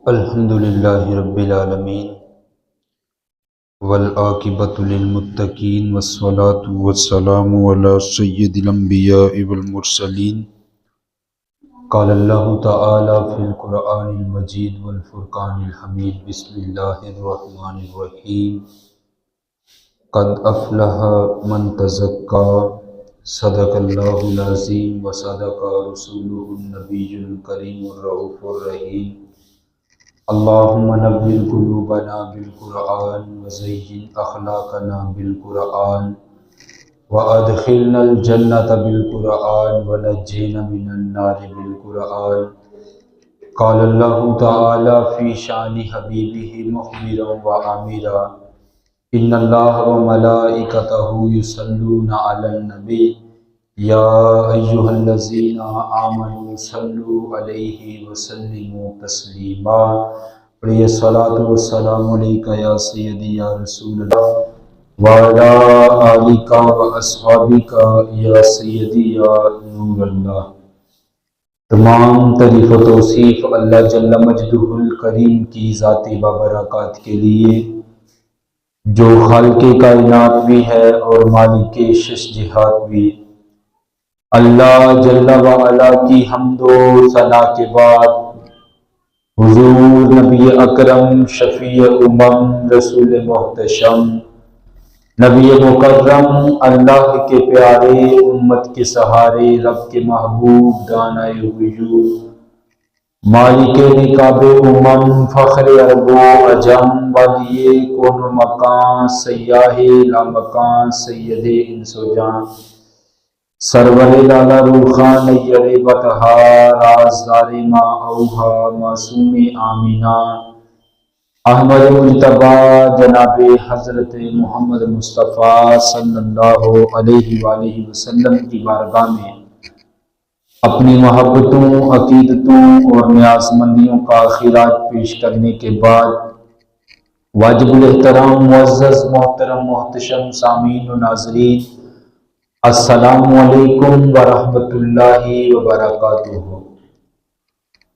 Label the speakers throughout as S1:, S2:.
S1: الحمد للہ رب العالمین والعاقبۃ للمتقین والصلاة والسلام علی سید الانبیاء والمرسلین قال اللہ تعالی فی القرآن المجید والفرقان الحمید بسم اللہ الرحمن الرحیم قد افلح من تزکا صدق اللہ العظیم وصدق رسولہ النبی الکریم الرؤوف الرحیم اللہم نور قلوبنا بالقرآن وزین اخلاقنا بالقرآن وادخلنا الجنة بالقرآن ونجینا من النار بالقرآن قال اللہ تعالی فی شان حبیبہ مخبرا وآمرا ان اللہ وملائکتہ یصلون علی النبی یا ایہا الذین آمنوا صلوا علیہ وسلموا تسلیما۔ پڑھیے الصلاۃ والسلام علیک یا سیدی یا رسول اللہ وعلی آلک واصحابک یا سیدی یا نور اللہ۔ تمام تعریف و توصیف اللہ جل مجدہ الکریم کی ذاتی بابرکات کے لیے جو خالق کائنات بھی ہے اور مالک شش جہات بھی۔ اللہ جل وعلا کی حمد و ثنا کے بعد حضور نبی اکرم شفیع امم رسول محتشم نبی مکرم اللہ کے پیارے امت کے سہارے رب کے محبوب دانائے وجود مالک نکاب امم فخر عرب و عجم ولی کون مکان سیاہ لامکان سید انس و جان سرور لالا روخان نیر بطہا رازدار ما اوہا معصوم آمینہ احمد مجتبی جناب حضرت محمد مصطفیٰ صلی اللہ علیہ وآلہ وسلم کی بارگاہ میں اپنی محبتوں عقیدتوں اور نیازمندیوں کا خیرات پیش کرنے کے بعد واجب الاحترام معزز محترم محتشم سامعین و ناظرین السلام علیکم ورحمۃ اللہ وبرکاتہ۔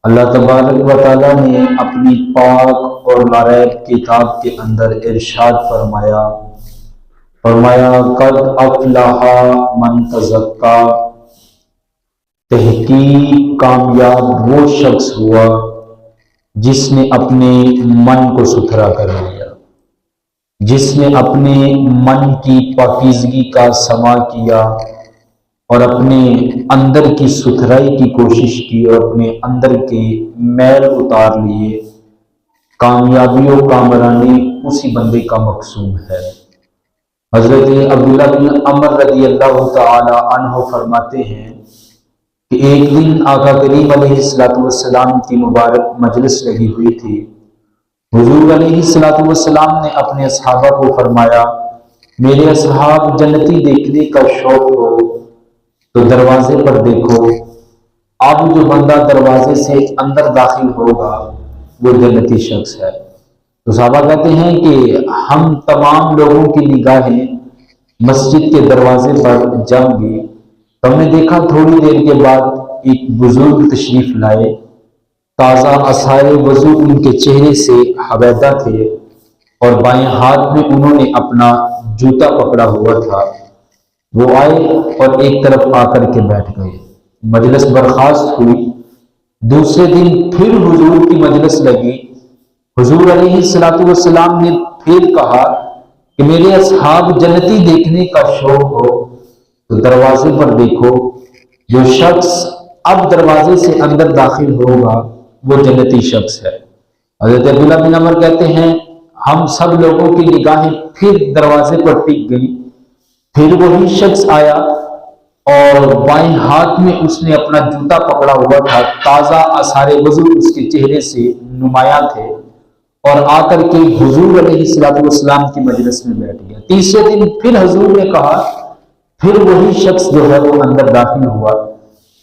S1: اللہ تبارک و تعالیٰ نے اپنی پاک اور ناریب کتاب کے اندر ارشاد فرمایا قد افلح من تزکا، تحقیق کامیاب وہ شخص ہوا جس نے اپنے من کو ستھرا کر لیا، جس نے اپنے من کی پاکیزگی کا سما کیا اور اپنے اندر کی ستھرائی کی کوشش کی اور اپنے اندر کے میل اتار لیے۔ کامیابی و کامرانی اسی بندے کا مقصود ہے۔ حضرت عبداللہ بن عمر رضی اللہ تعالی عنہ فرماتے ہیں کہ ایک دن آقا کریم علیہ السلام کی مبارک مجلس لگی ہوئی تھی۔ حضور علیہ السلام نے اپنے اصحابہ کو فرمایا میرے اصحاب جنتی دیکھنے کا شوق ہو تو دروازے پر دیکھو، اب جو بندہ دروازے سے اندر داخل ہوگا وہ جنتی شخص ہے۔ تو صحابہ کہتے ہیں کہ ہم تمام لوگوں کی نگاہیں مسجد کے دروازے پر جم گئی، ہم نے دیکھا تھوڑی دیر کے بعد ایک بزرگ تشریف لائے، تازہ آثار وضو ان کے چہرے سے حبیدہ تھے اور بائیں ہاتھ میں انہوں نے اپنا جوتا پکڑا ہوا تھا۔ وہ آئے اور ایک طرف آ کر کے بیٹھ گئے، مجلس برخاست ہوئی۔ دوسرے دن پھر حضور کی مجلس لگی، حضور علیہ السلام نے پھر کہا کہ میرے اصحاب جنتی دیکھنے کا شوق ہو تو دروازے پر دیکھو، جو شخص اب دروازے سے اندر داخل ہوگا وہ جنتی شخص ہے۔ حضرت عبداللہ بن عمر کہتے ہیں ہم سب لوگوں کی نگاہیں پھر دروازے پر ٹک گئی، پھر وہی شخص آیا اور بائیں ہاتھ میں اس نے اپنا جوتا پکڑا ہوا تھا، تازہ آثار وضو اس کے چہرے سے نمایاں تھے، اور آ کر کے حضور علیہ السلام کی مجلس میں بیٹھ گیا۔ تیسرے دن پھر حضور نے کہا، پھر وہی شخص جو ہے وہ اندر داخل ہوا،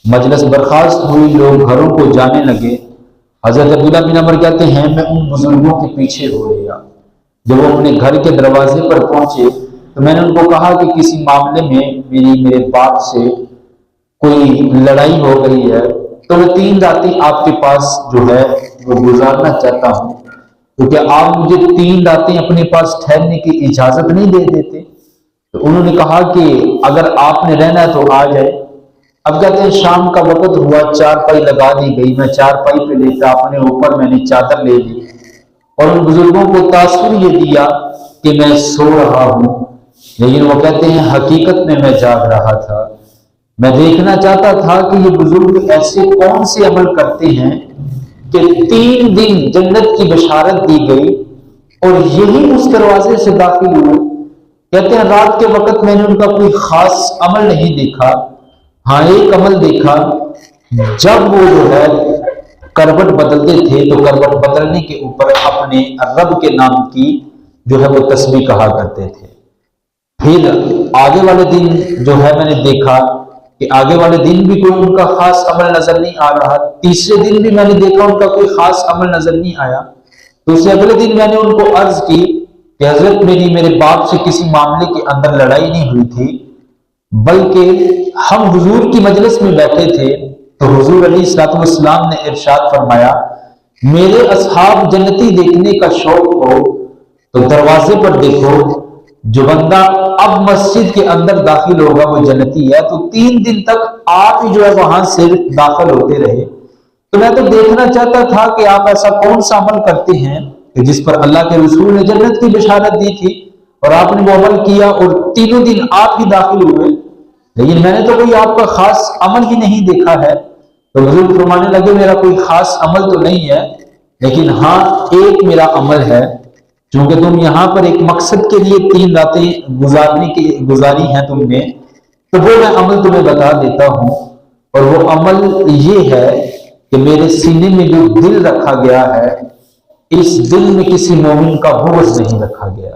S1: مجلس برخاست ہوئی، لوگ گھروں کو جانے لگے۔ حضرت عبداللہ بن عمر کہتے ہیں میں ان بزرگوں کے پیچھے ہو گیا، جب وہ اپنے گھر کے دروازے پر پہنچے تو میں نے ان کو کہا کہ کسی معاملے میں میرے باپ سے کوئی لڑائی ہو گئی ہے، تو وہ 3 راتیں آپ کے پاس جو ہے وہ گزارنا چاہتا ہوں، تو کیا آپ مجھے 3 راتیں اپنے پاس ٹھہرنے کی اجازت نہیں دے دیتے؟ تو انہوں نے کہا کہ اگر آپ نے رہنا ہے تو آ جائے۔ اب کہتے ہیں شام کا وقت ہوا، چارپائی لگا دی گئی، میں چارپائی پہ لیٹا، اپنے اوپر میں نے چادر لے لی اور ان بزرگوں کو تاثر یہ دیا کہ میں سو رہا ہوں، لیکن وہ کہتے ہیں حقیقت میں جاگ رہا تھا۔ میں دیکھنا چاہتا تھا کہ یہ بزرگ ایسے کون سے عمل کرتے ہیں کہ 3 دن جنت کی بشارت دی گئی اور یہی اس دروازے سے داخل ہوئے۔ کہتے ہیں رات کے وقت میں نے ان کا کوئی خاص عمل نہیں دیکھا، ہاں ایک عمل دیکھا، جب وہ جو ہے کروٹ بدلتے تھے تو کروٹ بدلنے کے اوپر اپنے رب کے نام کی جو ہے وہ تسبیح کہا کرتے تھے۔ پھر آگے والے دن جو ہے میں نے دیکھا کہ آگے والے دن بھی کوئی ان کا خاص عمل نظر نہیں آ رہا، تیسرے دن بھی میں نے دیکھا ان کا کوئی خاص عمل نظر نہیں آیا۔ تو اس سے اگلے دن میں نے ان کو عرض کی کہ حضرت میرے باپ سے کسی معاملے کے اندر لڑائی نہیں ہوئی تھی، بلکہ ہم حضور کی مجلس میں بیٹھے تھے تو حضور علیہ الصلوۃ والسلام نے ارشاد فرمایا میرے اصحاب جنتی دیکھنے کا شوق ہو تو دروازے پر دیکھو، جو بندہ اب مسجد کے اندر داخل ہوگا وہ جنتی ہے۔ تو 3 دن تک آپ ہی جو ہے وہاں سے داخل ہوتے رہے۔ تو میں تو دیکھنا چاہتا تھا کہ آپ ایسا کون سا عمل کرتے ہیں کہ جس پر اللہ کے رسول نے جنت کی بشارت دی تھی اور آپ نے وہ عمل کیا اور 3 دن آپ ہی داخل ہوئے، لیکن میں نے تو کوئی آپ کا خاص عمل ہی نہیں دیکھا ہے۔ تو حضور فرمانے لگے میرا کوئی خاص عمل تو نہیں ہے، لیکن ہاں ایک میرا عمل ہے، چونکہ تم یہاں پر ایک مقصد کے لیے 3 راتیں گزاری ہیں تم نے، تو وہ میں عمل تمہیں بتا دیتا ہوں۔ اور وہ عمل یہ ہے کہ میرے سینے میں جو دل رکھا گیا ہے، اس دل میں کسی مومن کا بغض نہیں رکھا گیا،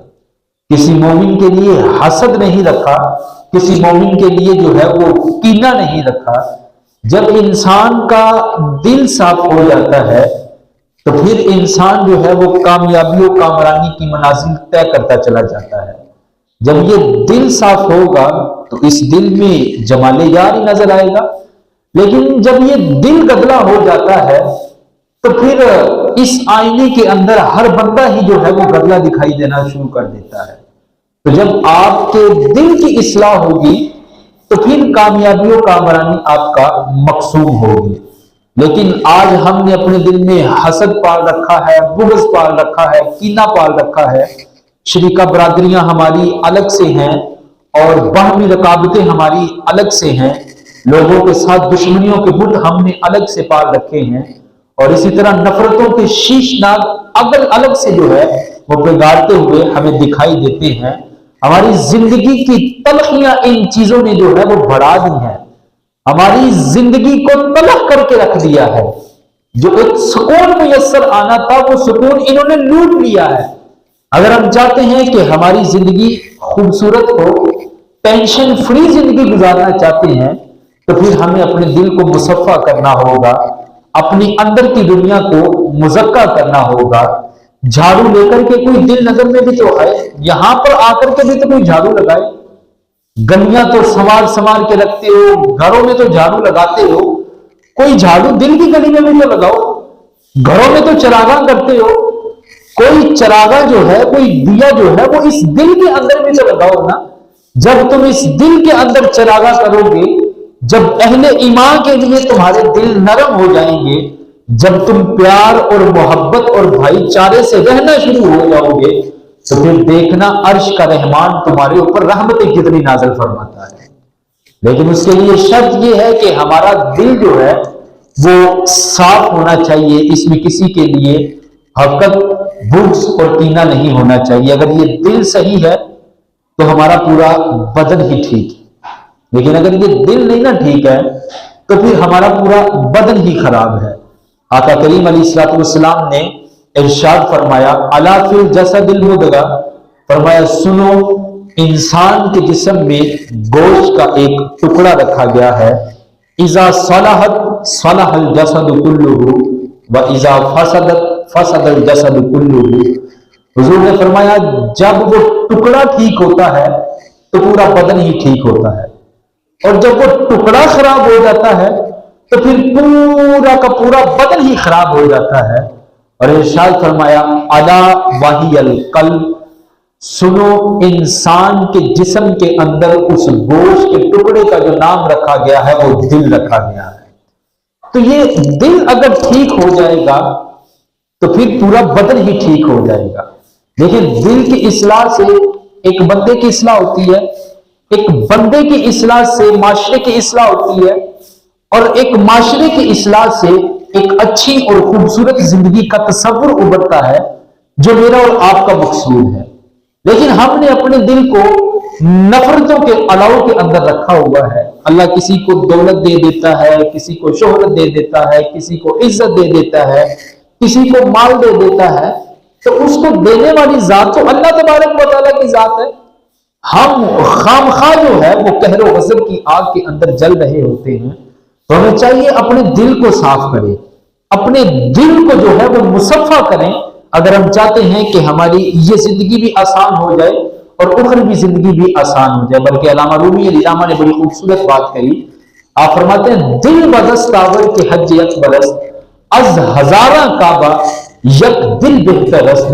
S1: کسی مومن کے لیے حسد نہیں رکھا، کسی مومن کے لیے جو ہے وہ کینہ نہیں رکھا۔ جب انسان کا دل صاف ہو جاتا ہے تو پھر انسان جو ہے وہ کامیابی و کامرانی کی منازل طے کرتا چلا جاتا ہے۔ جب یہ دل صاف ہوگا تو اس دل میں جمال یار ہی نظر آئے گا، لیکن جب یہ دل گدلا ہو جاتا ہے تو پھر اس آئینے کے اندر ہر بندہ ہی جو ہے وہ گدلا دکھائی دینا شروع کر دیتا ہے۔ تو جب آپ کے دل کی اصلاح ہوگی تو پھر کامیابی و کامرانی آپ کا مقصود ہوگی۔ لیکن آج ہم نے اپنے دل میں حسد پال رکھا ہے، بغض پال رکھا ہے، کینہ پال رکھا ہے، شریکہ برادریاں ہماری الگ سے ہیں اور باہمی رقابتیں ہماری الگ سے ہیں، لوگوں کے ساتھ دشمنیوں کے بت ہم نے الگ سے پال رکھے ہیں، اور اسی طرح نفرتوں کے شیشناک الگ سے جو ہے وہ بگاڑتے ہوئے ہمیں دکھائی دیتے ہیں۔ ہماری زندگی کی تلخیاں ان چیزوں نے جو ہے وہ بڑھا دی ہیں، ہماری زندگی کو تلخ کر کے رکھ دیا ہے۔ جو ایک سکون میسر آنا تھا وہ سکون انہوں نے لوٹ لیا ہے۔ اگر ہم چاہتے ہیں کہ ہماری زندگی خوبصورت ہو، ٹینشن فری زندگی گزارنا چاہتے ہیں، تو پھر ہمیں اپنے دل کو مصفا کرنا ہوگا، اپنی اندر کی دنیا کو مزکا کرنا ہوگا۔ جھاڑو لے کر کے کوئی دل نظر میں بھی تو آئے، یہاں پر آ کر کے بھی تو کوئی جھاڑو لگائے۔ گلیاں تو سنوار کے رکھتے ہو، گھروں میں تو جھاڑو لگاتے ہو، کوئی جھاڑو دل کی گلی میں بھی تو لگاؤ۔ گھروں میں تو چراغاں کرتے ہو، کوئی چراغاں جو ہے، کوئی دیا جو ہے وہ اس دل کے اندر بھی تو لگاؤ نا۔ جب تم اس دل کے اندر چراغاں کرو گے، جب اہل ایمان کے لیے تمہارے دل نرم ہو جائیں گے، جب تم پیار اور محبت اور بھائی چارے سے رہنا شروع ہو جاؤ گے، تو پھر دیکھنا عرش کا رحمان تمہارے اوپر رحمتیں کتنی نازل فرماتا ہے۔ لیکن اس کے لیے شرط یہ ہے کہ ہمارا دل جو ہے وہ صاف ہونا چاہیے، اس میں کسی کے لیے حقد، بغض اور کینہ نہیں ہونا چاہیے۔ اگر یہ دل صحیح ہے تو ہمارا پورا بدن ہی ٹھیک ہے، لیکن اگر یہ دل نہیں نا ٹھیک ہے تو پھر ہمارا پورا بدن ہی خراب ہے۔ آقا کریم علیہ الصلوۃ والسلام نے ارشاد فرمایا الا فی الجسد المضغہ، فرمایا سنو انسان کے جسم میں گوشت کا ایک ٹکڑا رکھا گیا ہے، اذا صلحت صلح الجسد کلہ واذا فسدت فسد الجسد کلہ۔ حضور نے فرمایا جب وہ ٹکڑا ٹھیک ہوتا ہے تو پورا بدن ہی ٹھیک ہوتا ہے، اور جب وہ ٹکڑا خراب ہو جاتا ہے تو پھر پورا کا پورا بدن ہی خراب ہو جاتا ہے۔ اور ارشاد فرمایا الا وہی القلب، سنو انسان کے جسم کے اندر اس گوشت کے ٹکڑے کا جو نام رکھا گیا ہے وہ دل رکھا گیا ہے۔ تو یہ دل اگر ٹھیک ہو جائے گا تو پھر پورا بدن ہی ٹھیک ہو جائے گا۔ لیکن دل کی اصلاح سے ایک بندے کی اصلاح ہوتی ہے، ایک بندے کی اصلاح سے معاشرے کی اصلاح ہوتی ہے، اور ایک معاشرے کی اصلاح سے ایک اچھی اور خوبصورت زندگی کا تصور ابھرتا ہے جو میرا اور آپ کا مقصود ہے۔ لیکن ہم نے اپنے دل کو نفرتوں کے الاؤ کے اندر رکھا ہوا ہے۔ اللہ کسی کو دولت دے دیتا ہے، کسی کو شہرت دے دیتا ہے، کسی کو عزت دے دیتا ہے، کسی کو مال دے دیتا ہے، تو اس کو دینے والی ذات تو اللہ تبارک و تعالیٰ کی ذات ہے۔ ہم خامخواہ جو ہے وہ قہر و غضب کی آگ کے اندر جل رہے ہوتے ہیں، تو ہمیں چاہیے اپنے دل کو صاف کریں، اپنے دل کو جو ہے وہ مصفا کریں، اگر ہم چاہتے ہیں کہ ہماری یہ زندگی بھی آسان ہو جائے اور اخروی زندگی بھی آسان ہو جائے۔ بلکہ علامہ رومی علیہ السلام نے بڑی خوبصورت بات کہی، آپ فرماتے ہیں دل بدستاور کے حج یک برس، از ہزارہ کعبہ یک دل بہتر است،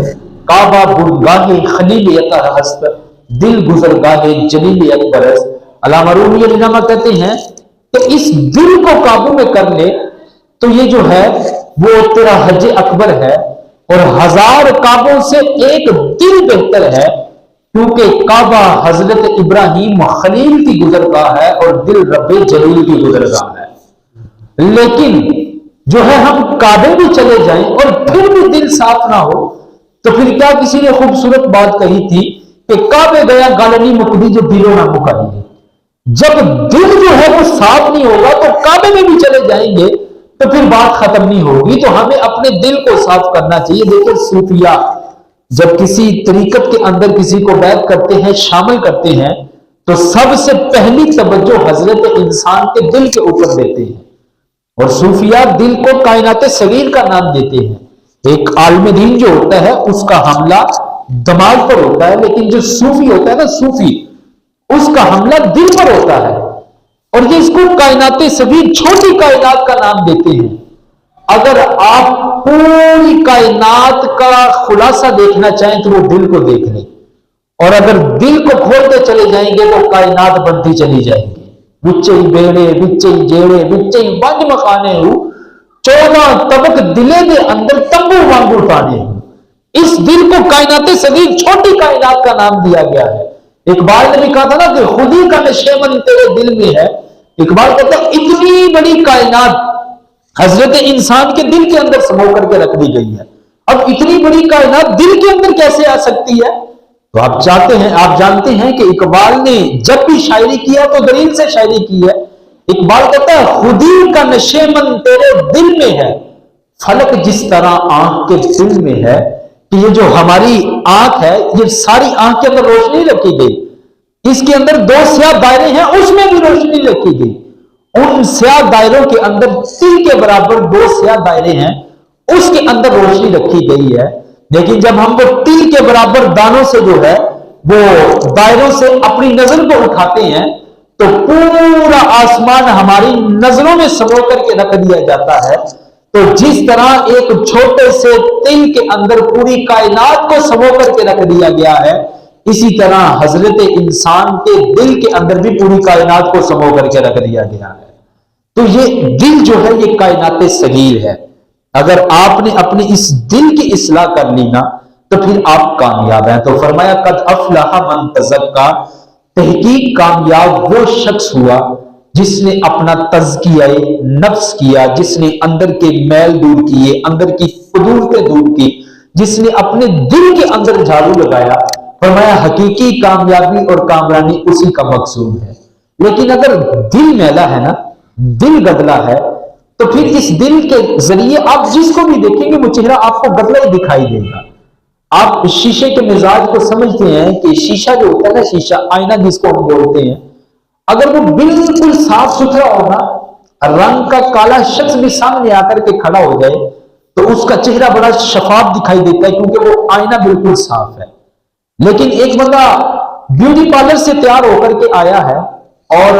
S1: کعبہ برگاہ خلیل یتا ہست، دل گزرگاہ جلیل یک برس۔ علامہ رومی علیہ السلام کہتے ہیں کہ اس دل کو قابو میں کر لے تو یہ جو ہے وہ تیرا حج اکبر ہے، اور ہزار کعبوں سے ایک دل بہتر ہے، کیونکہ کعبہ حضرت ابراہیم خلیل کی گزرگاہ ہے اور دل رب جلیل کی گزرگاہ ہے۔ لیکن جو ہے ہم کعبے بھی چلے جائیں اور پھر بھی دل صاف نہ ہو، تو پھر کیا کسی نے خوبصورت بات کہی تھی کہ کعبے گیا گالنی مکدی جو دلوں نہ مکدی۔ جب دل جو ہے وہ صاف نہیں ہوگا تو کعبے میں بھی چلے جائیں گے تو پھر بات ختم نہیں ہوگی۔ تو ہمیں اپنے دل کو صاف کرنا چاہیے۔ دیکھیں صوفیہ جب کسی طریقت کے اندر کسی کو بیعت کرتے ہیں، شامل کرتے ہیں، تو سب سے پہلی توجہ حضرت انسان کے دل کے اوپر دیتے ہیں، اور صوفیہ دل کو کائنات صغیر کا نام دیتے ہیں۔ ایک عالم دین جو ہوتا ہے اس کا حملہ دماغ پر ہوتا ہے، لیکن جو صوفی ہوتا ہے نا، صوفی، اس کا حملہ دل پر ہوتا ہے، اور یہ اس کو کائنات صغیر، چھوٹی کائنات کا نام دیتے ہیں۔ اگر آپ پوری کائنات کا خلاصہ دیکھنا چاہیں تو وہ دل کو دیکھ لیں، اور اگر دل کو کھولتے چلے جائیں گے تو کائنات بنتی چلی جائیں گی۔ بچے بیڑے بچے جیڑے بچے ونج مکانے ہو، 14 طبق دلے دے اندر تمبو وانگو ٹانے ہو۔ اس دل کو کائنات صغیر، چھوٹی کائنات کا نام دیا گیا ہے۔ اقبال نے بھی کہا تھا نا کہ خود ہی کا نشیمن تیرے دل میں ہے۔ اقبال کہتا ہے اتنی بڑی کائنات حضرت انسان کے دل کے اندر سمو کر کے رکھ دی گئی ہے، اب اتنی بڑی کائنات دل کے اندر کیسے آ سکتی ہے؟ تو آپ جانتے ہیں کہ اقبال نے جب بھی شاعری کیا تو دلیل سے شاعری کی ہے۔ اقبال کہتا ہے خودی کا نشیمن تیرے دل میں ہے، فلک جس طرح آنکھ کے دل میں ہے، کہ یہ جو ہماری آنکھ ہے، یہ ساری آنکھ کے اندر روشنی رکھی گئی، اس کے اندر 2 سیاہ دائرے ہیں، اس میں بھی روشنی رکھی گئی۔ ان سیاہ دائروں کے اندر تل کے برابر 2 سیاہ دائرے ہیں، اس کے اندر روشنی رکھی گئی ہے۔ لیکن جب ہم وہ تل کے برابر دانوں سے جو ہے وہ دائروں سے اپنی نظر کو اٹھاتے ہیں تو پورا آسمان ہماری نظروں میں سمو کر کے رکھ دیا جاتا ہے۔ تو جس طرح ایک چھوٹے سے تل کے اندر پوری کائنات کو سمو کر کے رکھ دیا گیا ہے، اسی طرح حضرت انسان کے دل کے اندر بھی پوری کائنات کو سمو کر کے رکھ دیا گیا ہے۔ تو یہ دل جو ہے یہ کائنات صغیر ہے۔ اگر آپ نے اپنے اس دل کی اصلاح کر لی نا تو پھر آپ کامیاب ہیں۔ تو فرمایا قد افلح من تزکا، تحقیق کامیاب وہ شخص ہوا جس نے اپنا تزکیہ نفس کیا، جس نے اندر کے میل دور کیے، اندر کی فضولتیں دور کی، جس نے اپنے دل کے اندر جھاڑو لگایا۔ فرمایا حقیقی کامیابی اور کامرانی اسی کا مقصود ہے۔ لیکن اگر دل میلا ہے نا، دل گدلا ہے، تو پھر اس دل کے ذریعے آپ جس کو بھی دیکھیں گے وہ چہرہ آپ کو گدلا ہی دکھائی دے گا۔ آپ شیشے کے مزاج کو سمجھتے ہیں کہ شیشہ جو ہوتا ہے نا، شیشہ آئینہ جس کو ہم بولتے ہیں، اگر وہ بالکل صاف ستھرا ہونا، رنگ کا کالا شخص بھی سامنے آ کر کے کھڑا ہو جائے تو اس کا چہرہ بڑا شفاف دکھائی دیتا ہے، کیونکہ وہ آئینہ بالکل صاف ہے۔ لیکن ایک بندہ بیوٹی پارلر سے تیار ہو کر کے آیا ہے اور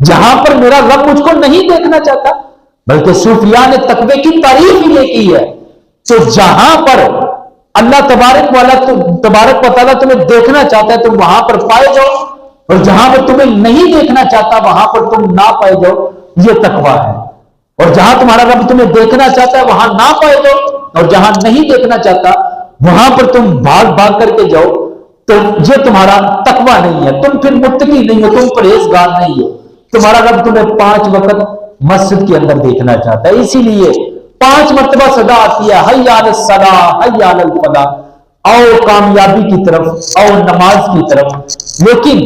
S1: جہاں پر میرا رب مجھ کو نہیں دیکھنا چاہتا، بلکہ صوفیاء نے تقوی کی تعریف ہی یہ کی ہے، تو جہاں پر اللہ تبارک و تعالیٰ تمہیں دیکھنا چاہتا ہے تم وہاں پر پائے جاؤ، اور جہاں پر تمہیں نہیں دیکھنا چاہتا وہاں پر تم نہ پائے جاؤ، یہ تقوی ہے۔ اور جہاں تمہارا رب تمہیں دیکھنا چاہتا ہے وہاں نہ پائے جاؤ، اور جہاں نہیں دیکھنا چاہتا وہاں پر تم بھاگ بھاگ کر کے جاؤ، تو یہ تمہارا تقوی نہیں ہے، تم پھر متقی نہیں ہو، تم پرہیزگار نہیں ہو۔ تمہارا رب تمہیں 5 وقت مسجد کے اندر دیکھنا چاہتا ہے، اسی لیے 5 مرتبہ صدا آتی ہے، حی علی الصلاۃ حی علی الفلاح، آؤ کامیابی کی طرف، آؤ نماز کی طرف۔ لیکن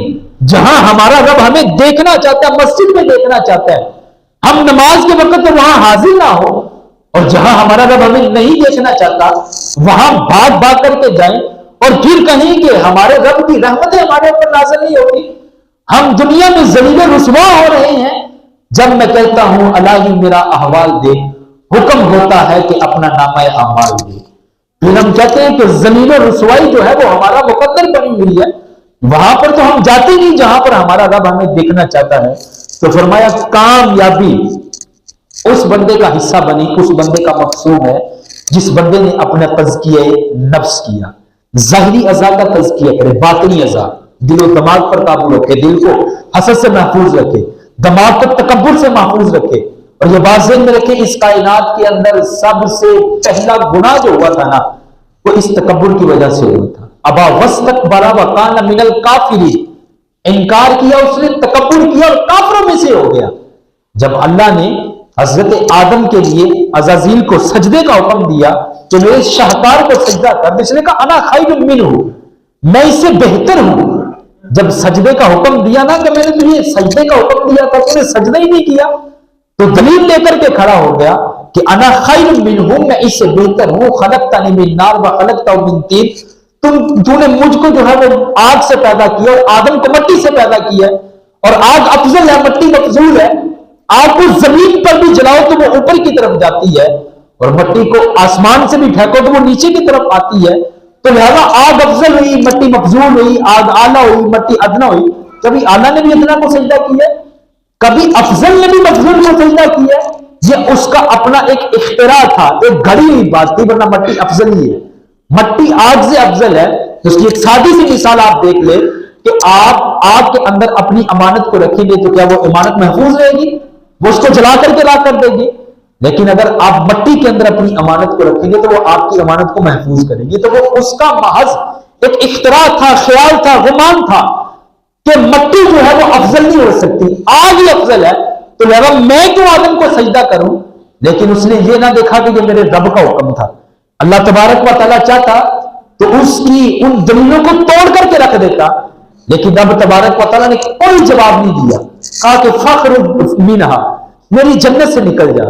S1: جہاں ہمارا رب ہمیں دیکھنا چاہتا ہے، مسجد میں دیکھنا چاہتا ہے، ہم نماز کے وقت وہاں حاضر نہ ہو، اور جہاں ہمارا رب ہمیں نہیں دیکھنا چاہتا وہاں بھاگ بھاگ کر کے جائیں، اور پھر کہیں کہ ہمارے رب کی رحمتیں ہمارے اوپر نازل نہیں ہوگی، ہم دنیا میں ذلیل و رسوا ہو رہے ہیں۔ جب میں کہتا ہوں الہی میرا احوال دیکھ، حکم ہوتا ہے کہ اپنا نامہ اعمال دے، پھر ہم کہتے ہیں کہ ذلیل و رسوائی جو ہے وہ ہمارا مقدر بنی ہوئی ہے، وہاں پر تو ہم جاتے نہیں جہاں پر ہمارا رب ہمیں دیکھنا چاہتا ہے۔ تو فرمایا کامیابی اس بندے کا حصہ بنی، اس بندے کا مقصود ہے جس بندے نے اپنا تزکیہ نفس کیا، ظاہری اعضاء کا تزکیہ کرے، باطنی اعضاء، دل و دماغ پر قابو رکھے، دل کو حسد سے محفوظ رکھے، دماغ کو تکبر سے محفوظ رکھے، اور یہ بات ذہن میں رکھے اس کائنات کے اندر سب سے پہلا گناہ جو ہوا تھا نا وہ اس تکبر کی وجہ سے ہوا تھا۔ ابا واستکبر وکان من الکافرین، انکار کیا اس نے، تکبر کیا اور کافروں میں سے ہو گیا۔ جب اللہ نے حضرت آدم کے لیے عزازیل کو سجدے کا حکم دیا کہ میرے شاہکار کو سجدہ کر، اس نے کہا انا خیر منہ، میں اس سے بہتر ہوں۔ جب سجدے کا حکم دیا نا کہ میں نے تجھے سجدے کا حکم دیا تھا، تو نے سجدہ ہی نہیں کیا، تو دلیل لے کر کے کھڑا ہو گیا کہ انا خیر منہ، میں اس سے بہتر ہوں، خلقتنی من نار وخلقتہ من طین، تو نے مجھ کو جو ہے وہ آگ سے پیدا کیا اور آدم کو مٹی سے پیدا کیا، اور آگ افضل ہے، مٹی مفضول ہے۔ آگ کو زمین پر بھی جلاؤ تو وہ اوپر کی طرف جاتی ہے، اور مٹی کو آسمان سے بھی پھینکو تو وہ نیچے کی طرف آتی ہے، تو لہذا آگ افضل ہوئی، مٹی مفضول ہوئی، آگ اعلیٰ ہوئی، مٹی ادنا ہوئی۔ کبھی اعلیٰ نے بھی ادنا کو سجدہ کیا، کبھی افضل نے بھی مفضول کو سجدہ کیا، یہ اس کا اپنا ایک اختراع تھا، ایک گھڑی ہوئی بات تھی، ورنہ مٹی افضل ہی ہے، مٹی آگ سے افضل ہے۔ اس کی ایک سادی سی مثال آپ دیکھ لیں کہ آپ آگ کے اندر اپنی امانت کو رکھیں گے تو کیا وہ امانت محفوظ رہے گی؟ وہ اس کو جلا کر کے راکھ کر دے گی۔ لیکن اگر آپ مٹی کے اندر اپنی امانت کو رکھیں گے تو وہ آپ کی امانت کو محفوظ کرے گی۔ تو وہ اس کا محض ایک اختراع تھا، خیال تھا، گمان تھا کہ مٹی جو ہے وہ افضل نہیں ہو سکتی، آگ ہی افضل ہے، تو لہذا میں کیوں آدم کو سجدہ کروں؟ لیکن اس نے یہ نہ دیکھا کہ یہ میرے رب کا حکم تھا۔ اللہ تبارک و تعالیٰ چاہتا تو اس کی ان دلیلوں کو توڑ کر کے رکھ دیتا، لیکن رب تبارک و تعالیٰ نے کوئی جواب نہیں دیا، کہا کہ فخرج منہا، میری جنت سے نکل جا،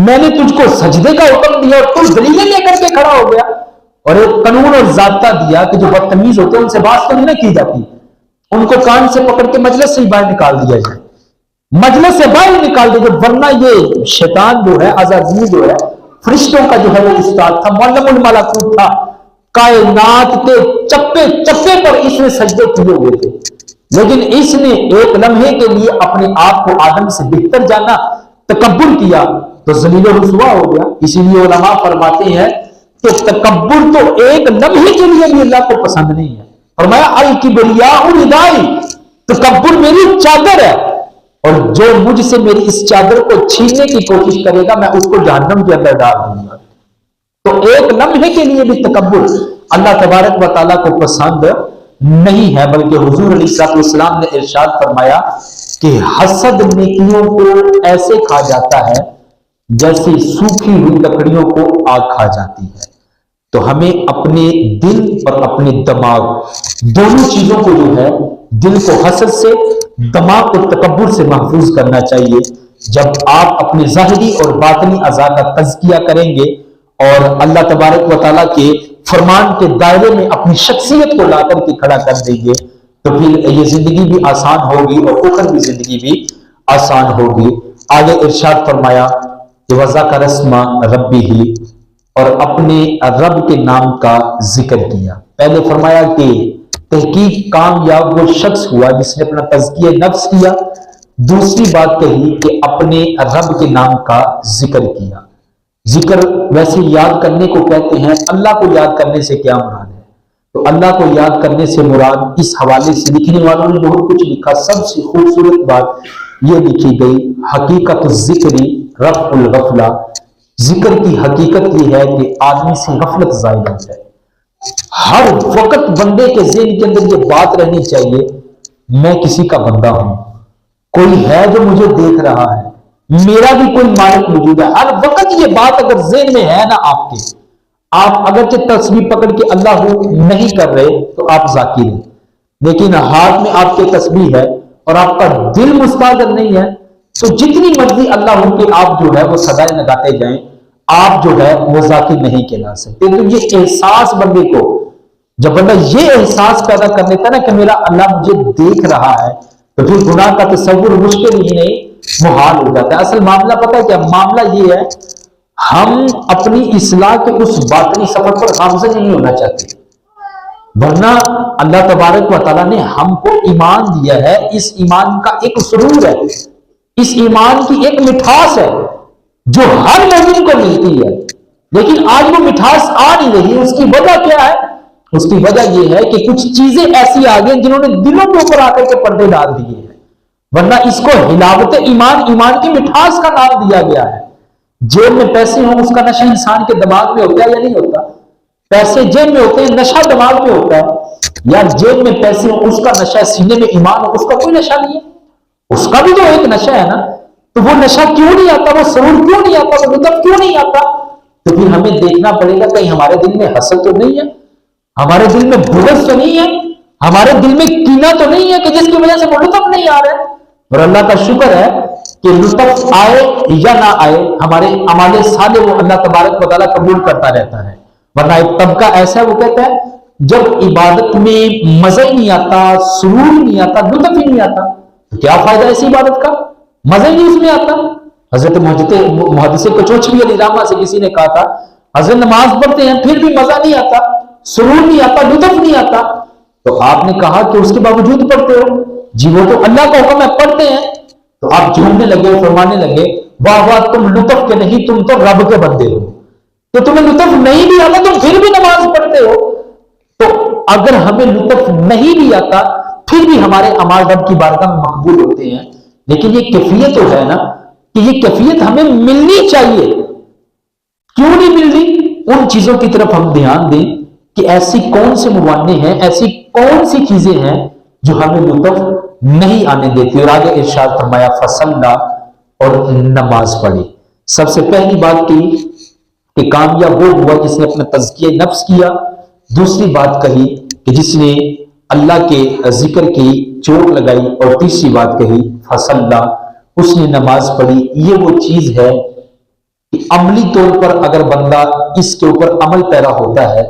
S1: میں نے تجھ کو سجدے کا حکم دیا اور تو دلیلیں لے کر کے کھڑا ہو گیا، اور ایک قانون اور ضابطہ دیا کہ جو بدتمیز ہوتے ہیں ان سے بات تو نہیں نہ کی جاتی، ان کو کان سے پکڑ کے مجلس سے ہی باہر نکال دیا جائے، مجلس سے باہر نکال دیا جائے، ورنہ یہ شیطان جو ہے، عزازیل جو ہے، فرشتوں کا جو ہے وہ استاد تھا، معلم الملکوت تھا، کائنات کے چپے چپے پر اس نے سجدے کیے ہوئے تھے، لیکن اس نے ایک لمحے کے لیے اپنے آپ کو آدم سے بہتر جانا، تکبر کیا تو ذلیل و رسوا ہو گیا۔ اسی لیے علماء فرماتے ہیں کہ تکبر تو ایک لمحے کے لیے بھی اللہ کو پسند نہیں ہے۔ فرمایا الکبریاء ردائی، تکبر میری چادر ہے، اور جو مجھ سے میری اس چادر کو چھیننے کی کوشش کرے گا میں اس کو جہنم کے اندر ڈال دوں گا۔ تو ایک لمحے کے لیے بھی تکبر اللہ تبارک و تعالیٰ کو پسند نہیں ہے، بلکہ حضور علیہ السلام نے ارشاد فرمایا کہ حسد نیکیوں کو ایسے کھا جاتا ہے جیسے سوکھی ہوئی لکڑیوں کو آگ کھا جاتی ہے۔ تو ہمیں اپنے دل اور اپنے دماغ دونوں چیزوں کو جو ہے، دل کو حسد سے، دماغ کو تکبر سے محفوظ کرنا چاہیے۔ جب آپ اپنے ظاہری اور باطنی اعضاء کا تزکیہ کریں گے اور اللہ تبارک و تعالیٰ کے فرمان کے دائرے میں اپنی شخصیت کو لا کر کے کھڑا کر دیں گے تو پھر یہ زندگی بھی آسان ہوگی اور اخر بھی زندگی بھی آسان ہوگی۔ آگے ارشاد فرمایا کہ وَذَكَرَ اسْمَ رَبِّهِ، اور اپنے رب کے نام کا ذکر کیا۔ پہلے فرمایا کہ تحقیق کامیاب وہ شخص ہوا جس نے اپنا تزکیہ نفس کیا، دوسری بات کہی کہ اپنے رب کے نام کا ذکر کیا۔ ذکر ویسے یاد کرنے کو کہتے ہیں، اللہ کو یاد کرنے سے کیا مراد ہے؟ تو اللہ کو یاد کرنے سے مراد اس حوالے سے لکھنے والوں نے بہت کچھ لکھا۔ سب سے خوبصورت بات یہ لکھی گئی، حقیقت الذکری رفع الغفلہ، ذکر کی حقیقت یہ ہے کہ آدمی سے غفلت ظاہر ہو جائے۔ ہر وقت بندے کے ذہن کے اندر یہ بات رہنی چاہیے، میں کسی کا بندہ ہوں، کوئی ہے جو مجھے دیکھ رہا ہے، میرا بھی کوئی مالک موجود ہے۔ ہر وقت یہ بات اگر ذہن میں ہے نا آپ کے، آپ اگرچہ تسبیح پکڑ کے اللہ نہیں کر رہے تو آپ ذاکر ہیں، لیکن ہاتھ میں آپ کے تسبیح ہے اور آپ کا دل مستحضر نہیں ہے، تو جتنی مرضی اللہ ہو کہ آپ جو ہے وہ صدائیں لگاتے جائیں، آپ جو ہے وہ ذاکر نہیں کہلا سکتے۔ تو یہ احساس بندے کو، جب بندہ یہ احساس پیدا کر لیتا ہے نا کہ میرا اللہ مجھے دیکھ رہا ہے، تو پھر گناہ کا تصور مشکل ہی نہیں محال ہو جاتا ہے۔ اصل معاملہ پتہ ہے کیا معاملہ یہ ہے، ہم اپنی اصلاح کے اس باطنی سفر پر گامزن نہیں ہونا چاہتے، ورنہ اللہ تبارک و تعالیٰ نے ہم کو ایمان دیا ہے، اس ایمان کا ایک سرور ہے، اس ایمان کی ایک مٹھاس ہے جو ہر مومن کو ملتی ہے، لیکن آج وہ مٹھاس آ نہیں رہی۔ اس کی وجہ کیا ہے؟ اس کی وجہ یہ ہے کہ کچھ چیزیں ایسی آ گئی جنہوں نے دلوں کے اوپر آ کر کے پردے ڈال دیے ہیں، ورنہ اس کو حلاوت ایمان، ایمان کی مٹھاس کا نام دیا گیا ہے۔ جیب میں پیسے ہوں اس کا نشہ انسان کے دماغ میں ہوتا ہے یا نہیں ہوتا؟ پیسے جیب میں ہوتے ہیں، نشہ دماغ میں ہوتا ہے، یا جیب میں پیسے ہوں اس کا نشہ، سینے میں ایمان ہو اس کا کوئی نشہ نہیں ہے؟ اس کا بھی تو ایک نشہ ہے نا، تو وہ نشہ کیوں نہیں آتا، وہ سرور کیوں نہیں آتا، وہ لطف کیوں نہیں آتا؟ تو پھر ہمیں دیکھنا پڑے گا کہیں ہمارے دل میں حسد تو نہیں ہے، ہمارے دل میں بغض تو نہیں ہے، ہمارے دل میں کینہ تو نہیں ہے کہ جس کی وجہ سے وہ لطف نہیں آ رہا ہے۔ اور اللہ کا شکر ہے کہ لطف آئے یا نہ آئے، ہمارے اعمال صالح وہ اللہ تبارک و تعالیٰ قبول کرتا رہتا ہے۔ ورنہ ایک طبقہ ایسا ہے وہ کہتا ہے جب عبادت میں مزہ ہی نہیں آتا، سرور ہی نہیں آتا، لطف ہی نہیں آتا، تو کیا فائدہ ایسی عبادت کا؟ مزہ ہی نہیں اس میں آتا۔ حضرت محدث کچوچوی علی رحمہ سے کسی نے کہا تھا، حضرت نماز پڑھتے ہیں پھر بھی مزہ نہیں آتا، سرور نہیں آتا، لطف نہیں آتا، تو آپ نے کہا کہ اس کے باوجود پڑھتے ہو؟ جی وہ تو اللہ کا حکم ہے پڑھتے ہیں۔ تو آپ جھومنے لگے، فرمانے لگے واہ واہ تم لطف کے نہیں، تم تو رب کے بندے ہو، تو تمہیں لطف نہیں بھی آتا تم پھر بھی نماز پڑھتے ہو۔ تو اگر ہمیں لطف نہیں بھی آتا پھر بھی ہمارے اعمال رب کی بارگاہ میں مقبول ہوتے ہیں، لیکن یہ کیفیت تو ہے نا کہ یہ کیفیت ہمیں ملنی چاہیے۔ کیوں نہیں مل رہی؟ ان چیزوں کی طرف ہم دھیان دیں کہ ایسی کون سے موانع ہیں، ایسی کون سی چیزیں ہیں جو ہمیں لطف نہیں آنے دیتی۔ اور آگے ارشاد فرمایا فصلہ، اور نماز پڑھی۔ سب سے پہلی بات کی کہ کامیاب وہ ہوا جس نے اپنا تزکیہ نفس کیا، دوسری بات کہی کہ جس نے اللہ کے ذکر کی چوٹ لگائی، اور تیسری بات کہی فصلہ، اس نے نماز پڑھی۔ یہ وہ چیز ہے کہ عملی طور پر اگر بندہ اس کے اوپر عمل پیرا ہوتا ہے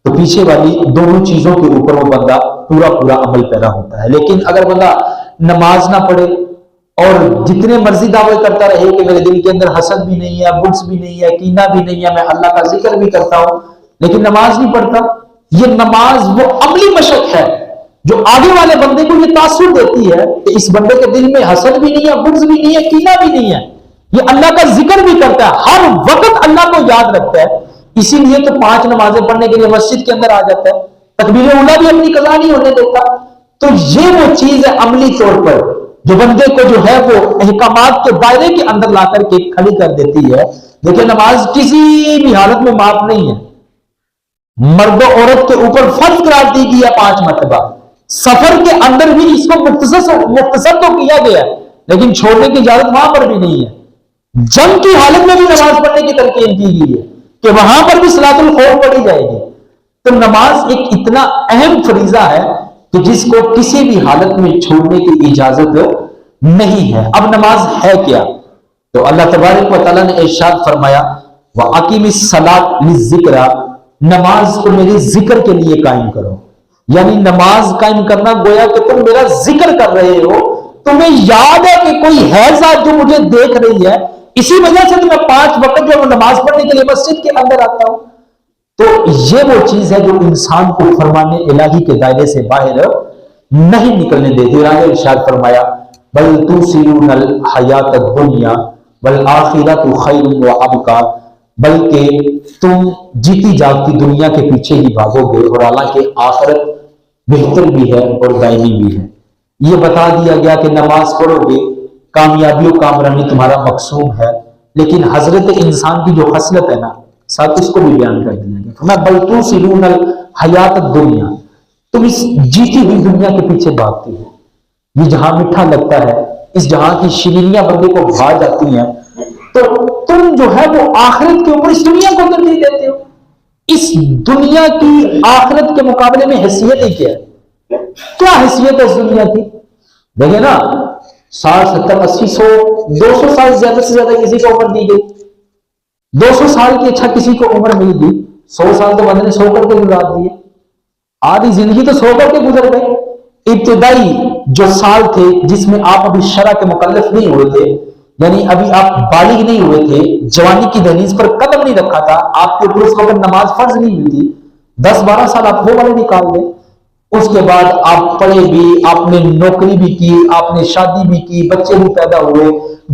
S1: تو پیچھے والی دونوں چیزوں کے اوپر وہ بندہ پورا عمل پیرا ہوتا ہے۔ لیکن اگر بندہ نماز نہ پڑھے اور جتنے مرضی دعوے کرتا رہے کہ میرے دل کے اندر حسد بھی نہیں ہے، بغض بھی نہیں ہے، کینہ بھی نہیں ہے، میں اللہ کا ذکر بھی کرتا ہوں، لیکن نماز نہیں پڑھتا، یہ نماز وہ عملی مشق ہے جو آگے والے بندے کو یہ تاثر دیتی ہے کہ اس بندے کے دل میں حسد بھی نہیں ہے، بغض بھی نہیں ہے، کینہ بھی نہیں ہے، یہ اللہ کا ذکر بھی کرتا ہے، ہر وقت اللہ کو یاد رکھتا ہے۔ اسی لیے تو 5 نمازیں پڑھنے کے لیے مسجد کے اندر آ جاتا ہے، تکبیر اولیٰ بھی اپنی قضا نہیں ہونے دیتا۔ تو یہ وہ چیز ہے عملی طور پر جو بندے کو جو ہے وہ احکامات کے دائرے کے اندر لا کر کے کھڑی کر دیتی ہے۔ دیکھیں نماز کسی بھی حالت میں معاف نہیں ہے، مرد و عورت کے اوپر فرض قرار دی گئی ہے 5 مرتبہ، سفر کے اندر بھی اس کو مختصر تو کیا گیا ہے لیکن چھوڑنے کی اجازت وہاں پر بھی نہیں ہے۔ جنگ کی حالت میں بھی نماز پڑھنے کی تلقین کی گئی ہے کہ وہاں پر بھی صلاۃ الخوف پڑھی جائے گی۔ تو نماز ایک اتنا اہم فریضہ ہے کہ جس کو کسی بھی حالت میں چھوڑنے کی اجازت نہیں ہے۔ اب نماز ہے کیا؟ تو اللہ تبارک و تعالیٰ نے ارشاد فرمایا وَأَقِمِ الصَّلَاةَ لِلذِّكْرِ، نماز کو میرے ذکر کے لیے قائم کرو، یعنی نماز قائم کرنا گویا کہ تم میرا ذکر کر رہے ہو، تمہیں یاد ہے کہ کوئی ہے ذات جو مجھے دیکھ رہی ہے، اسی وجہ سے تو میں 5 وقت جو نماز پڑھنے کے لیے مسجد کے اندر آتا ہوں۔ تو یہ وہ چیز ہے جو انسان کو فرمان الہی کے دائرے سے باہر نہیں نکلنے دیتی۔ اور آگے ارشاد فرمایا بل توسرون الحیات الدنیا والآخرۃ خیر وابقی، بلکہ تم جیتی جاگتی دنیا کے پیچھے ہی بھاگو گے اور حالانکہ آخرت بہتر بھی ہے اور دائمی بھی ہے۔ یہ بتا دیا گیا کہ نماز پڑھو گے، کامیابی و کامرانی تمہارا مقصود ہے، لیکن حضرت انسان کی جو خصلت ہے نا، ساتھ اس کو بھی بیان کر دیا گیا۔ میں بل توسرون الحیات الدنیا، تم اس جیتی ہوئی دنیا کے پیچھے بھاگتے ہو۔ یہ جہاں میٹھا لگتا ہے، اس جہاں کی شیرینیاں بندے کو بھا جاتی ہیں، تو تم جو ہے وہ آخرت کے اوپر اس دنیا کو ترجیح دیتے ہو۔ اس دنیا کی آخرت کے مقابلے میں حیثیت ہی کیا ہے؟ کیا حیثیت ہے اس دنیا کی؟ دیکھیں نا، 60 70 80 100 200 سال زیادہ سے زیادہ کسی کو عمر دی گئی، 200 سال کی اچھا کسی کو عمر مل گئی، 100 سال تو بندے نے 100 کر کے گزار دیے، آدھی زندگی تو 100 کر کے گزر گئے۔ ابتدائی جو سال تھے جس میں آپ ابھی شرع کے مکلف نہیں ہوئے تھے، یعنی ابھی آپ بالغ نہیں ہوئے تھے، جوانی کی دہلیز پر قدم نہیں رکھا تھا، آپ کے اوپر اس وقت نماز فرض نہیں ہوئی تھی، 10 12 سال آپ وہ والے نکال دیں۔ اس کے بعد آپ پڑھے بھی، آپ نے نوکری بھی کی، آپ نے شادی بھی کی، بچے بھی پیدا ہوئے،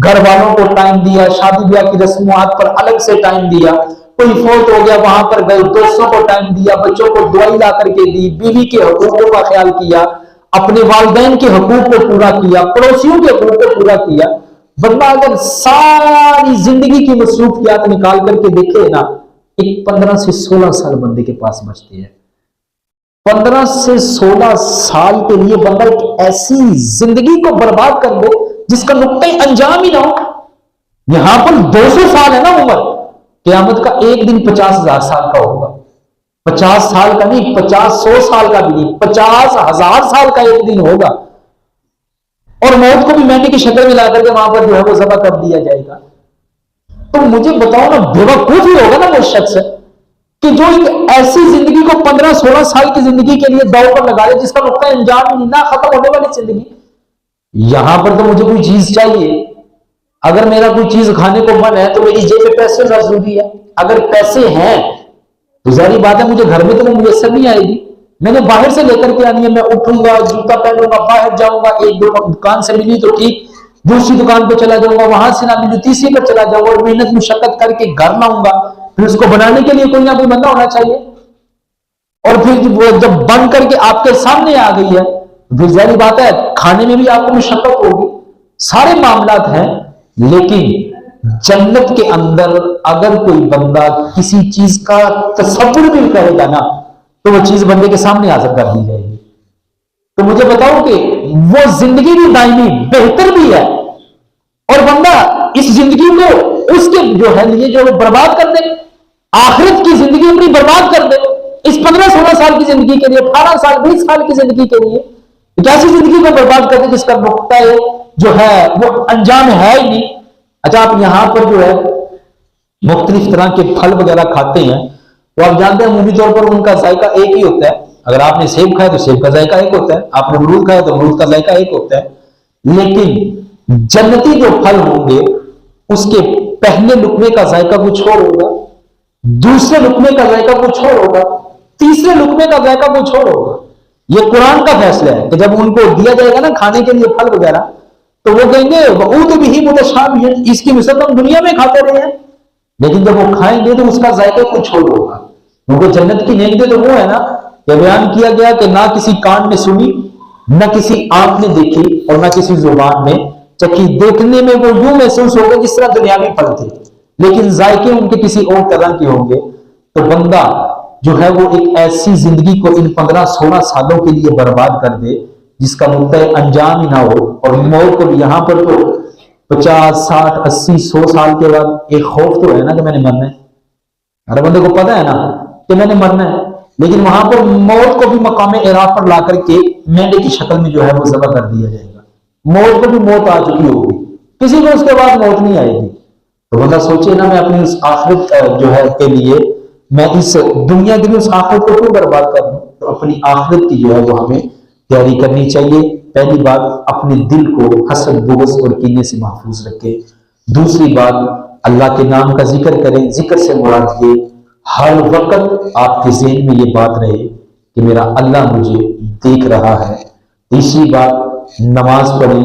S1: گھر والوں کو ٹائم دیا، شادی بیاہ کی رسومات پر الگ سے ٹائم دیا، کوئی فوت ہو گیا وہاں پر گئے، دوستوں کو ٹائم دیا، بچوں کو دعائی لا کر کے دی، بیوی کے حقوقوں کا خیال کیا، اپنے والدین کے حقوق کو پورا کیا، پڑوسیوں کے حقوق کو پورا کیا۔ بندہ اگر ساری زندگی کی مصروفیات نکال کر کے دیکھے نا، ایک 15 سے 16 سال بندے کے پاس بچتے ہیں۔ 15 سے 16 سال کے لیے بندہ ایک ایسی زندگی کو برباد کر دے جس کا نقطۂ انجام ہی نہ ہو۔ یہاں پر 200 سال ہے نا عمر، قیامت کا ایک دن 50,000 سال کا ہوگا، 50 سال کا نہیں، 100 سال کا بھی نہیں، 50,000 سال کا ایک دن ہوگا، اور موت کو بھی مہینے کی شکل میں لا کر کے وہاں پر جو ہے وہ ذبح کر دیا جائے گا۔ تو مجھے بتاؤ نا، بیوقوف ہی ہوگا نا وہ شخص کہ جو ایک ایسی زندگی کو 15 16 سال کی زندگی کے لیے داؤ پر لگا دے جس کا نقطہ انجام ہی نہیں، نہ ختم ہونے والی زندگی۔ یہاں پر تو مجھے کوئی چیز چاہیے، اگر میرا کوئی چیز کھانے کو من ہے تو میری جیب میں پیسے ضروری ہے، اگر پیسے ہیں تو ظاہری بات ہے مجھے گھر میں تو وہ میسر نہیں آئے گی، میں نے باہر سے لے کر کے آنی ہے، میں اٹھوں گا، جوتا پہنوں گا، باہر جاؤں گا، ایک دو دکان سے ملی تو ٹھیک، دوسری دکان پہ چلا جاؤں گا، وہاں سے نہ ملی تیسری پر چلا جاؤں گا، اور محنت مشقت کر کے گھر لاؤں گا، پھر اس کو بنانے کے لیے کوئی نہ کوئی بندہ ہونا چاہیے، اور پھر جب بن کر کے آپ کے سامنے آ گئی ہے پھر ظاہری بات ہے کھانے میں بھی آپ کو مشقت ہوگی، سارے معاملات ہیں۔ لیکن جنت کے اندر اگر کوئی بندہ کسی چیز کا تصور بھی کرے گا نا تو وہ چیز بندے کے سامنے حاضر کر دی جائے گی۔ تو مجھے بتاؤ کہ وہ زندگی بھی دائمی بہتر بھی ہے، اور بندہ اس زندگی کو اس کے جو ہے یہ جو برباد کر دے، آخرت کی زندگی اپنی برباد کر دے، اس 15 16 سال کی زندگی کے لیے، 18 سال 20 سال کی زندگی کے لیے ایک ایسی زندگی کو برباد کر دے جس کا نقطہ جو ہے وہ انجام ہے ہی نہیں۔ اچھا، آپ یہاں پر جو ہے مختلف طرح کے پھل وغیرہ کھاتے ہیں، وہ آپ جانتے ہیں عمومی طور پر ان کا ذائقہ ایک ہی ہوتا ہے۔ اگر آپ نے سیب کھایا تو سیب کا ذائقہ ایک ہوتا ہے، آپ نے امرود کھایا تو امرود کا ذائقہ ایک ہوتا ہے، لیکن جنتی جو پھل ہوں گے اس کے پہلے لقمے کا ذائقہ کچھ اور ہوگا، دوسرے لقمے کا ذائقہ کچھ اور ہوگا، تیسرے لقمے کا ذائقہ کچھ اور ہوگا۔ یہ قرآن کا فیصلہ ہے کہ جب ان کو دیا جائے گا نا کھانے کے لیے پھل وغیرہ تو وہ کہیں گے وَأُوتُوا بِهِ مُتَشَابِهًا، اس کی مثل ہم دنیا میں کھاتے رہے ہیں، لیکن جب وہ کھائیں گے تو اس کا ذائقہ کچھ اور ہوگا، کیونکہ جنت کی نعمتیں تو وہ ہے نا کہ بیان کیا گیا کہ نہ کسی کان نے سنی، نہ کسی آنکھ نے دیکھی، اور نہ کسی زبان نے چکھی۔ دیکھنے میں وہ یوں محسوس ہوگا جس طرح دنیاوی پھل تھے، لیکن ذائقے ان کے کسی اور طرح کے ہوں گے۔ تو بندہ جو ہے وہ ایک ایسی زندگی کو ان 15 16 سالوں کے لیے برباد کر دے جس کا نقطۂ انجام ہی نہ ہو، اور موت کو بھی یہاں پر تو 50 60 80 100 سال کے بعد ایک خوف تو ہے نا کہ میں نے مرنا ہے، ہر بندے کو پتہ ہے نا کہ میں نے مرنا ہے، لیکن وہاں پر موت کو بھی مقام اعراف پر لا کر کے مینڈے کی شکل میں جو ہے وہ ذبح کر دیا جائے گا۔ موت کو بھی موت آ چکی ہوگی، کسی کو اس کے بعد موت نہیں آئے گی۔ تو بندہ سوچے نا میں اپنی اس آخرت جو ہے کے لیے، میں اس دنیا کے لیے اس آخرت کو کیوں برباد کر دوں؟ تو اپنی آخرت کی جو ہے وہ ہمیں تیاری کرنی چاہیے۔ پہلی بات، اپنے دل کو حسد بغض اور کینے سے محفوظ رکھے۔ دوسری بات، اللہ کے نام کا ذکر کریں، ذکر سے مراد یہ ہر وقت آپ کے ذہن میں یہ بات رہے کہ میرا اللہ مجھے دیکھ رہا ہے۔ تیسری بات، نماز پڑھیں،